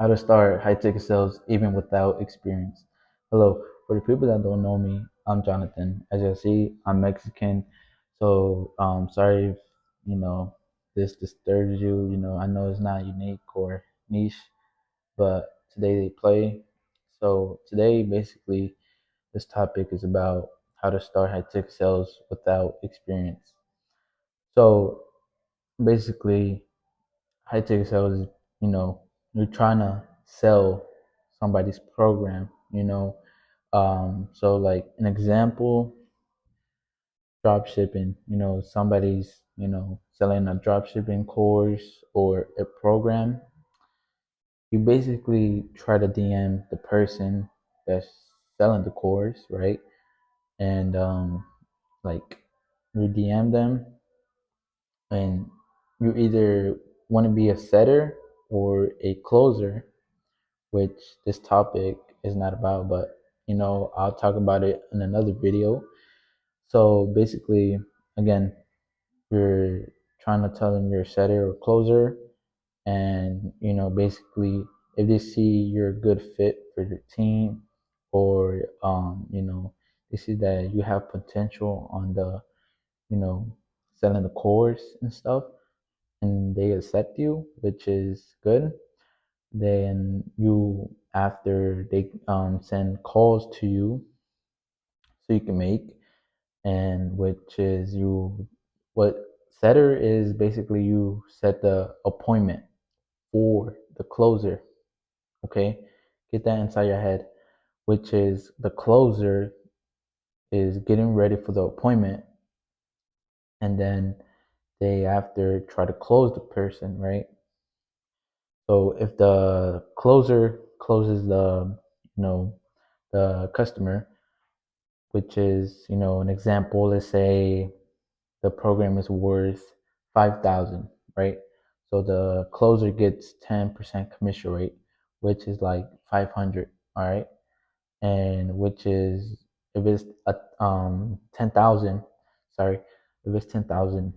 How to start high ticket sales even without experience. Hello, for the people that don't know me, I'm Jonathan. As you see, I'm Mexican. So sorry if this disturbs you. I know it's not unique or niche, but today they play. So today basically this topic is about how to start high ticket sales without experience. So basically high ticket sales is, you're trying to sell somebody's program. So like an example, drop shipping, somebody's, selling a drop shipping course or a program. You basically try to DM the person that's selling the course, right? And like you DM them and you either want to be a setter or a closer, which this topic is not about, but I'll talk about it in another video. So basically, again, you're trying to tell them you're a setter or closer, and basically, if they see you're a good fit for your team, or they see that you have potential on the you know selling the course and stuff, and they accept you, which is good. Then you, after they send calls to you, so you can make, and which is you, what setter is basically you set the appointment for the closer. Okay, get that inside your head. Which is the closer is getting ready for the appointment, and then they after try to close the person, right? So if the closer closes you know the customer, which is an example, let's say the program is worth 5,000, right? So the closer gets 10% commission rate, which is like 500, all right? And which is, if it's 10,000, sorry, if it's 10,000,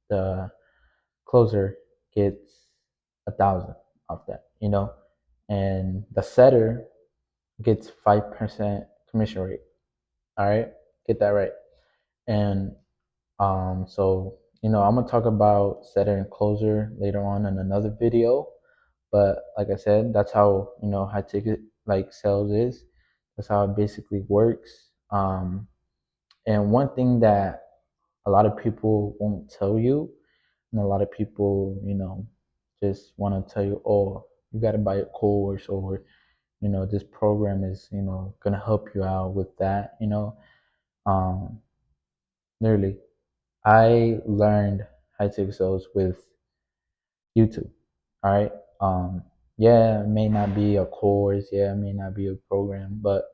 the closer gets 1,000 of that. And the setter gets 5% commission rate. All right, get that right. And so I'm gonna talk about setter and closer later on in another video. But like I said, that's how high ticket like sales is. That's how it basically works. And one thing that a lot of people won't tell you, and a lot of people just want to tell you, oh, you got to buy a course, or this program is gonna help you out with that. Um, Literally, I learned high ticket sales with YouTube. All right. Yeah, it may not be a course. Yeah, it may not be a program, but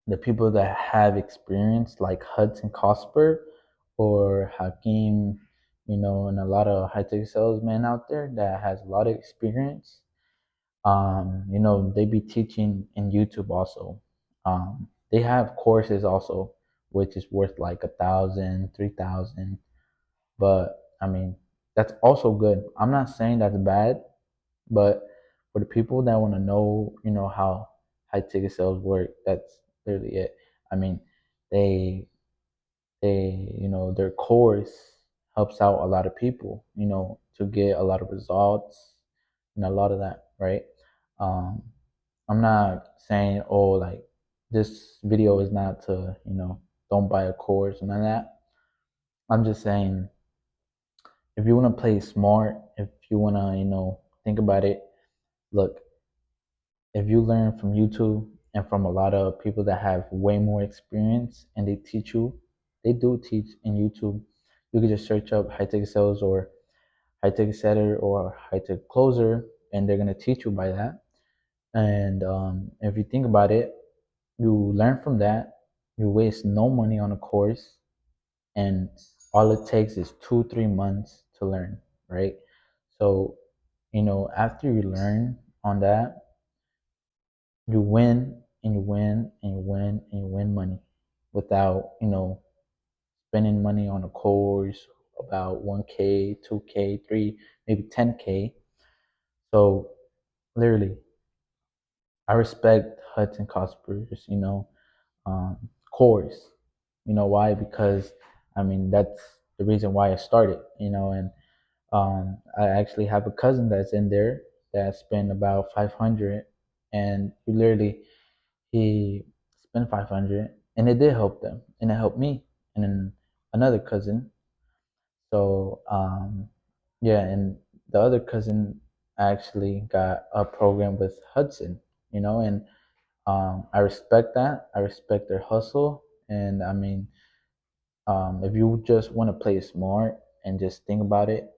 the people that have experience, like Hudson Cosper or Hakeem, and a lot of high ticket salesmen out there that has a lot of experience. They be teaching in YouTube also. They have courses also, which is worth like 1,000, 3,000. But I mean, that's also good. I'm not saying that's bad, but for the people that want to know, how high ticket sales work, that's literally it. I mean, they their course helps out a lot of people, to get a lot of results and a lot of that, right? Um, I'm not saying, oh, like this video is not to, don't buy a course and none of that. I'm just saying, if you want to play smart, if you want to, think about it, look, if you learn from YouTube and from a lot of people that have way more experience and they teach you, they do teach in YouTube. You can just search up high ticket sales or high ticket setter or high ticket closer, and they're gonna teach you by that. And if you think about it, you learn from that. You waste no money on a course, and all it takes is 2 3 months to learn, right? So after you learn on that, you win and you win and you win and you win money without spending money on a course about 1K, 2K, 3, maybe 10K. So literally, I respect Hudson Cosper's, course. You know why? Because I mean that's the reason why I started. And I actually have a cousin that's in there that spent about 500, and he spent 500, and it did help them, and it helped me, and then another cousin. So yeah, and the other cousin actually got a program with Hudson, and I respect that. I respect their hustle, and I mean, if you just want to play smart and just think about it,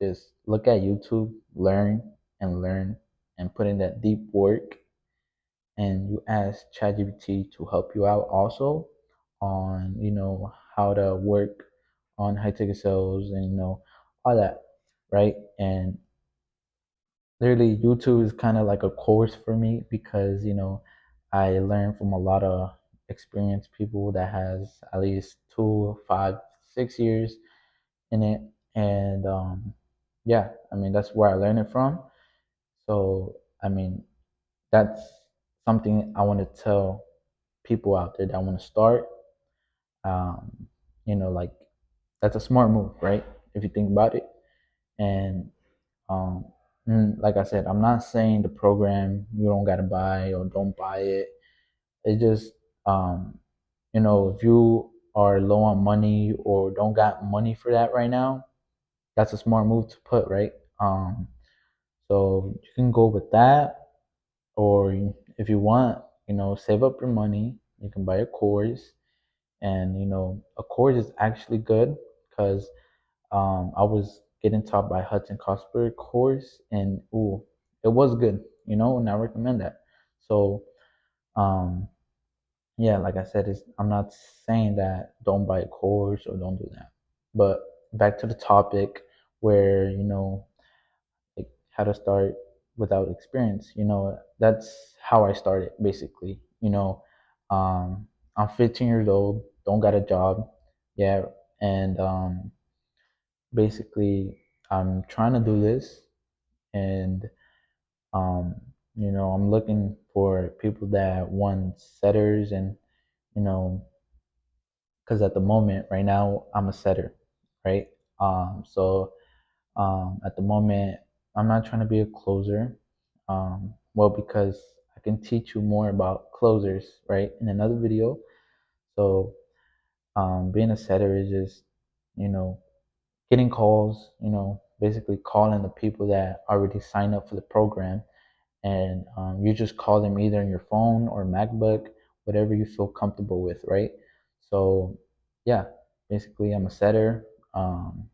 just look at YouTube, learn, and put in that deep work. And you ask ChatGPT to help you out also on, how to work on high ticket sales and, all that, right? And literally, YouTube is kind of like a course for me because, I learn from a lot of experienced people that has at least 2, 5, 6 years in it. And yeah, I mean, that's where I learned it from. So, I mean, that's something I want to tell people out there that want to start. Um, like that's a smart move, right? If you think about it. And um, like I said, I'm not saying the program you don't gotta buy or don't buy it. It's just if you are low on money or don't got money for that right now, that's a smart move to put, right? So you can go with that, or if you want, save up your money. You can buy a course, and a course is actually good because I was getting taught by Hudson Cosper course, and ooh, it was good, and I recommend that. So um, yeah, like I said, I'm not saying that don't buy a course or don't do that, but back to the topic where like how to start without experience. That's how I started basically. I'm 15 years old, don't got a job, yeah, and basically I'm trying to do this, and um, I'm looking for people that want setters, and you know, because at the moment right now I'm a setter, right? So at the moment I'm not trying to be a closer. Well, because I can teach you more about closers, right, in another video. So being a setter is just, you know, getting calls, basically calling the people that already signed up for the program, and you just call them either on your phone or MacBook, whatever you feel comfortable with, right? So, yeah, basically, I'm a setter, and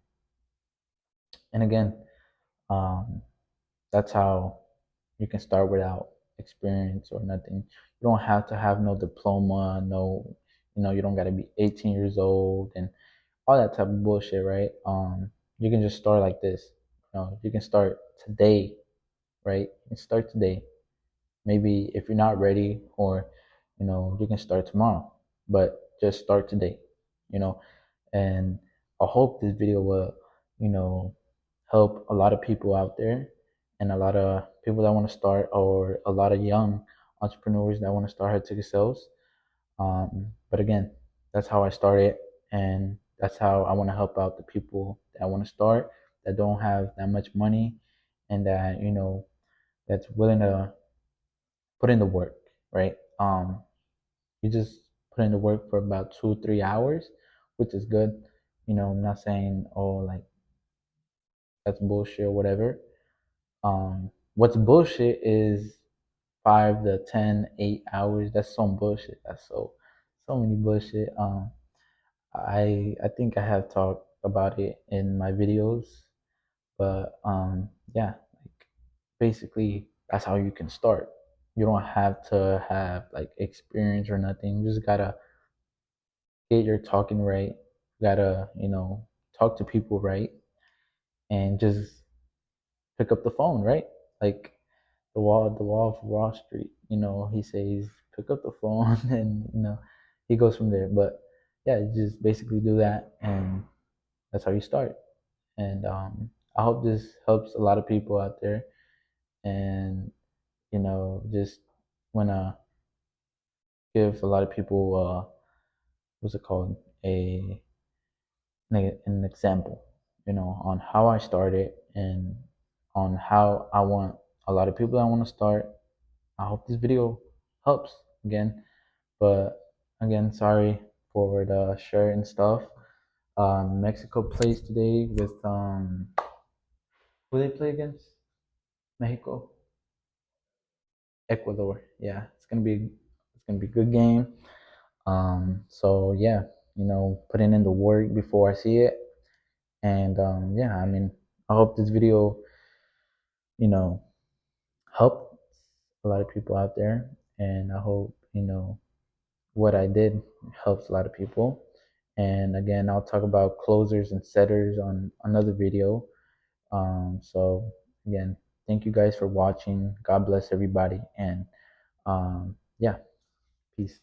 again, um, that's how you can start without experience or nothing. You don't have to have no diploma, no, you don't got to be 18 years old and all that type of bullshit, right? You can just start like this. You can start today, right? You can start today. Maybe if you're not ready, or you can start tomorrow, but just start today. You know, and I hope this video will, you know, help a lot of people out there, and a lot of people that want to start, or a lot of young entrepreneurs that want to start high ticket sales. But again, that's how I started, and that's how I want to help out the people that want to start, that don't have that much money, and that that's willing to put in the work, right? You just put in the work for about 2 3 hours, which is good. I'm not saying like that's bullshit or whatever. What's bullshit is 5 to 10, 8 hours. That's some bullshit. That's so many bullshit. I think I have talked about it in my videos, but yeah, like basically that's how you can start. You don't have to have like experience or nothing. You just gotta get your talking right. You gotta talk to people right, and just pick up the phone, right? Like the wall of Wall Street. He says pick up the phone, and he goes from there. But yeah, you just basically do that, and that's how you start. And I hope this helps a lot of people out there. and just wanna give a lot of people what's it called, a an example, on how I started and on how I want a lot of people that want to start. I hope this video helps again. But again, sorry for the shirt and stuff. Mexico plays today with who they play against? Mexico, Ecuador. Yeah, it's gonna be a good game. So yeah, putting in the work before I see it, and yeah, I mean, I hope this video, you know, helped a lot of people out there, and I hope what I did helps a lot of people. And again, I'll talk about closers and setters on another video. So again, thank you guys for watching. God bless everybody, and yeah, peace.